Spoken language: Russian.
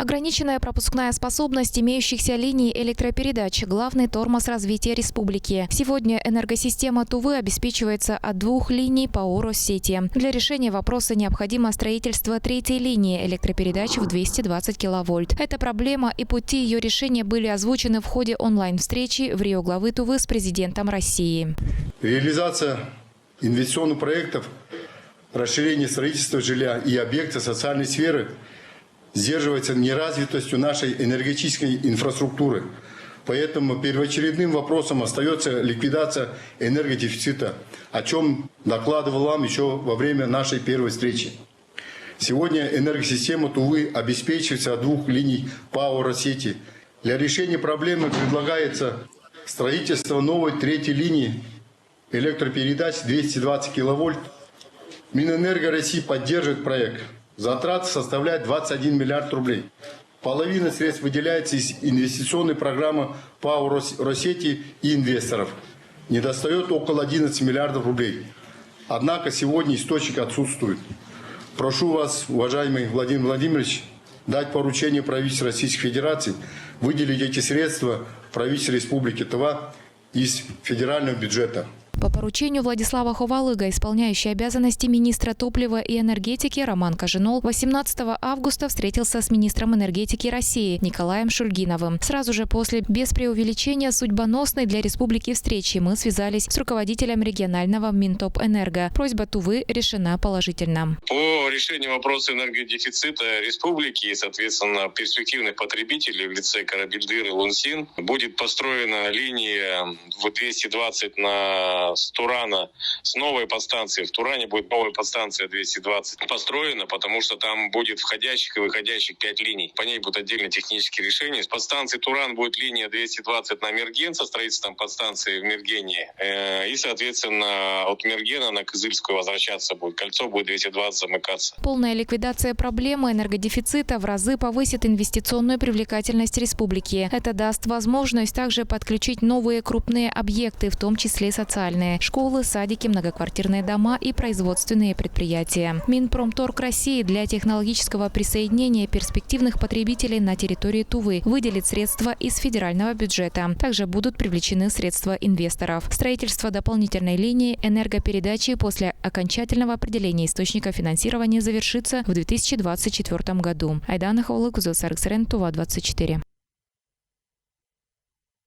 Ограниченная пропускная способность имеющихся линий электропередач – главный тормоз развития республики. Сегодня энергосистема Тувы обеспечивается от 2 линий ПАО «Россети». Для решения вопроса необходимо строительство 3-й линии электропередач в 220 киловольт. Эта проблема и пути ее решения были озвучены в ходе онлайн-встречи в Рио главы Тувы с президентом России. Реализация инвестиционных проектов, расширение строительства жилья и объекта социальной сферы сдерживается неразвитостью нашей энергетической инфраструктуры. Поэтому первоочередным вопросом остается ликвидация энергодефицита, о чем докладывал вам еще во время нашей первой встречи. Сегодня энергосистема Тувы обеспечивается от 2 линий ПАО «Россети». Для решения проблемы предлагается строительство новой 3-й линии электропередач 220 киловольт. Минэнерго России поддерживает проект. Затраты составляют 21 миллиард рублей. Половина средств выделяется из инвестиционной программы ПАО «Россети» и инвесторов. Недостает около 11 миллиардов рублей. Однако сегодня источник отсутствует. Прошу вас, уважаемый Владимир Владимирович, дать поручение правительству Российской Федерации выделить эти средства правительству Республики Тыва из федерального бюджета. По поручению Владислава Ховалыга, исполняющий обязанности министра топлива и энергетики Роман Кожинол 18 августа встретился с министром энергетики России Николаем Шульгиновым. Сразу же после, без преувеличения судьбоносной для республики встречи, мы связались с руководителем регионального Минтопэнерго. Просьба Тувы решена положительно. По решению вопроса энергодефицита республики и, соответственно, перспективных потребителей в лице Карабельдыр и Лунсин будет построена линия в 220 на с Турана, с новой подстанцией. В Туране будет новая подстанция 220 построена, потому что там будет входящих и выходящих 5 линий. По ней будут отдельно технические решения. С подстанции Туран будет линия 220 на Мерген со строительством подстанции в Мергене. И, соответственно, от Мергена на Кызыльскую возвращаться будет. Кольцо будет 220 замыкаться. Полная ликвидация проблемы энергодефицита в разы повысит инвестиционную привлекательность республики. Это даст возможность также подключить новые крупные объекты, в том числе социальные. Школы, садики, многоквартирные дома и производственные предприятия. Минпромторг России для технологического присоединения перспективных потребителей на территории Тувы выделит средства из федерального бюджета. Также будут привлечены средства инвесторов. Строительство дополнительной линии энергопередачи после окончательного определения источника финансирования завершится в 2024 году. Айдана Ховалык, Тува 24.